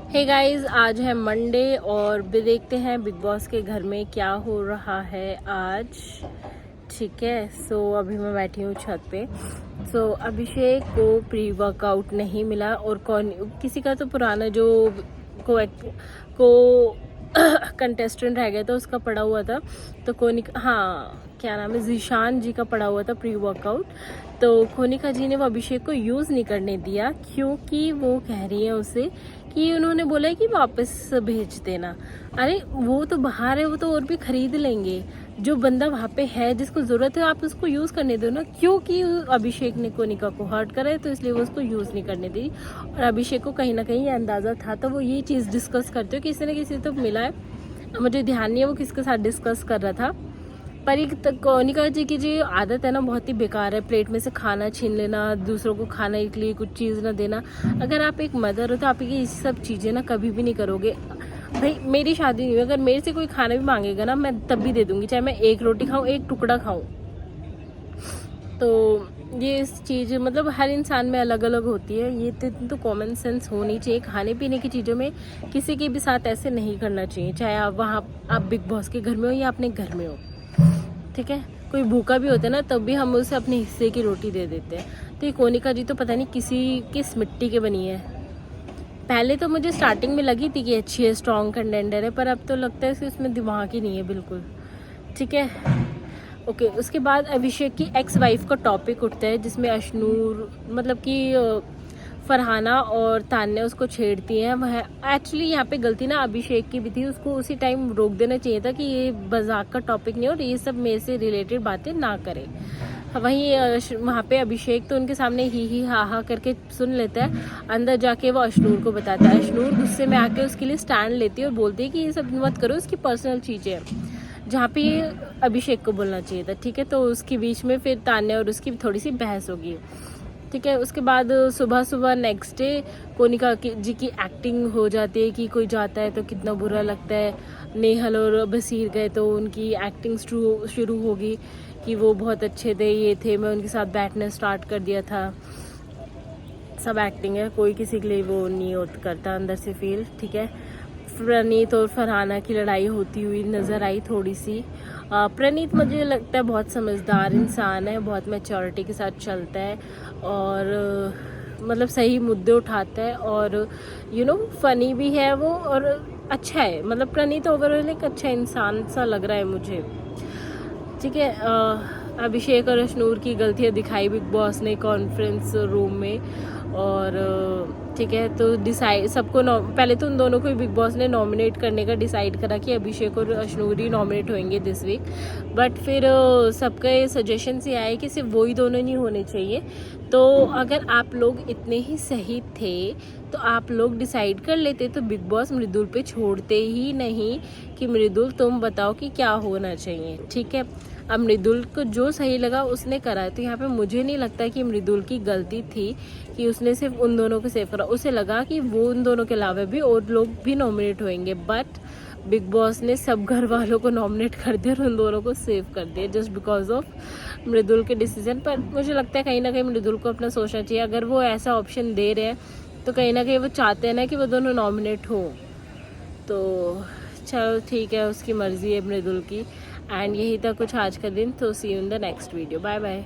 Hey guys, आज है Monday और भी देखते हैं बिग बॉस के घर में क्या हो रहा है आज। ठीक है, सो अभी मैं बैठी हूँ छत पे। सो अभिषेक को प्री वर्कआउट नहीं मिला और कौन किसी का तो पुराना जो को कंटेस्टेंट रह गया था उसका पड़ा हुआ था, तो कोनिका, हाँ क्या नाम है, जीशान जी का पड़ा हुआ था प्री वर्कआउट। तो कोनिका जी ने वो अभिषेक को यूज़ नहीं करने दिया क्योंकि वो कह रही है उसे कि उन्होंने बोला है कि वापस भेज देना। अरे वो तो बाहर है, वो तो और भी खरीद लेंगे। जो बंदा वहाँ पे है जिसको ज़रूरत है आप उसको यूज़ करने दो ना। क्योंकि अभिषेक ने कोनिका को हर्ट करा है तो इसलिए वो उसको यूज़ नहीं करने दी। और अभिषेक को कहीं ना कहीं ये अंदाज़ा था, तो वो ये चीज़ डिस्कस करते हो किसी न किसी तो मिला है, मुझे ध्यान नहीं है वो किसके साथ डिस्कस कर रहा था। पर एक कोनिका जी की जो आदत है ना बहुत ही बेकार है, प्लेट में से खाना छीन लेना, दूसरों को खाने के लिए कुछ चीज़ ना देना। अगर आप एक मदर हो तो आप ये सब चीज़ें ना कभी भी नहीं करोगे। भाई मेरी शादी नहीं हुई, अगर मेरे से कोई खाना भी मांगेगा ना मैं तब भी दे दूंगी, चाहे मैं एक रोटी खाऊं एक टुकड़ा खाऊं। तो ये चीज़ मतलब हर इंसान में अलग अलग होती है, ये तो कॉमन सेंस होनी चाहिए। खाने पीने की चीज़ों में किसी के भी साथ ऐसे नहीं करना चाहिए, चाहे आप बिग बॉस के घर में हो या अपने घर में हो। ठीक है, कोई भूखा भी होता है ना तब भी हम उसे अपने हिस्से की रोटी दे देते हैं। तो ये कोनिका जी तो पता नहीं किस मिट्टी के बनी है। पहले तो मुझे स्टार्टिंग में लगी थी कि अच्छी है, स्ट्रॉन्ग कंटेंडर है, पर अब तो लगता है कि उसमें दिमाग ही नहीं है बिल्कुल। ठीक है, ओके। उसके बाद अभिषेक की एक्स वाइफ का टॉपिक उठता है जिसमें अशनूर मतलब कि फरहाना और तान्या उसको छेड़ती हैं। वह एक्चुअली यहाँ पे गलती ना अभिषेक की भी थी, उसको उसी टाइम रोक देना चाहिए था कि ये मजाक का टॉपिक नहीं और ये सब मेरे से रिलेटेड बातें ना करे। वहीं वहाँ पे अभिषेक तो उनके सामने ही हा करके सुन लेता है, अंदर जाके वो अशनूर को बताता है। अशनूर गुस्से में आके उसके लिए स्टैंड लेती है और बोलती है कि ये सब मत करो, उसकी पर्सनल चीज़ें हैं, जहाँ पे अभिषेक को बोलना चाहिए था। ठीक है, तो उसके बीच में फिर तान्या और उसकी थोड़ी सी बहस होगी। ठीक है, उसके बाद सुबह नेक्स्ट डे कोनिका जी की एक्टिंग हो जाती है कि कोई जाता है तो कितना बुरा लगता है। नेहल और बसीर गए तो उनकी एक्टिंग शुरू होगी कि वो बहुत अच्छे थे, ये थे, मैं उनके साथ बैठना स्टार्ट कर दिया था। सब एक्टिंग है, कोई किसी के लिए वो नहीं करता अंदर से फील। ठीक है, प्रणीत और फरहाना की लड़ाई होती हुई नज़र आई थोड़ी सी। प्रणीत मुझे लगता है बहुत समझदार इंसान है, बहुत मैच्योरिटी के साथ चलता है और मतलब सही मुद्दे उठाता है और फनी भी है वो और अच्छा है। मतलब प्रणीत ओवरऑल एक अच्छा इंसान सा लग रहा है मुझे। ठीक है, अभिषेक और अशनूर की गलतियां दिखाई बिग बॉस ने कॉन्फ्रेंस रूम में और ठीक है, तो डिसाइड सबको पहले तो उन दोनों को बिग बॉस ने नॉमिनेट करने का डिसाइड करा कि अभिषेक और अशनूर ही नॉमिनेट होंगे दिस वीक। बट फिर सबके सजेशन से आए कि सिर्फ वही दोनों नहीं होने चाहिए। तो अगर आप लोग इतने ही सही थे तो आप लोग डिसाइड कर लेते, तो बिग बॉस मृदुल पे छोड़ते ही नहीं कि मृदुल तुम बताओ कि क्या होना चाहिए। ठीक है, अब मृदुल को जो सही लगा उसने करा है, तो यहाँ पे मुझे नहीं लगता कि मृदुल की गलती थी कि उसने सिर्फ उन दोनों को सेव करा। उसे लगा कि वो उन दोनों के अलावा भी और लोग भी नॉमिनेट होंगे, बट बिग बॉस ने सब घर वालों को नॉमिनेट कर दिया और उन दोनों को सेव कर दिया जस्ट बिकॉज ऑफ मृदुल के डिसीजन। पर मुझे लगता है कहीं ना कहीं मृदुल को अपना सोचना चाहिए। अगर वो ऐसा ऑप्शन दे रहे हैं तो कहीं ना कहीं वो चाहते हैं ना कि वो दोनों नॉमिनेट हो। तो चलो ठीक है, उसकी मर्जी है मृदुल की। एंड यही था कुछ आज का दिन, तो see you in the next video, bye bye.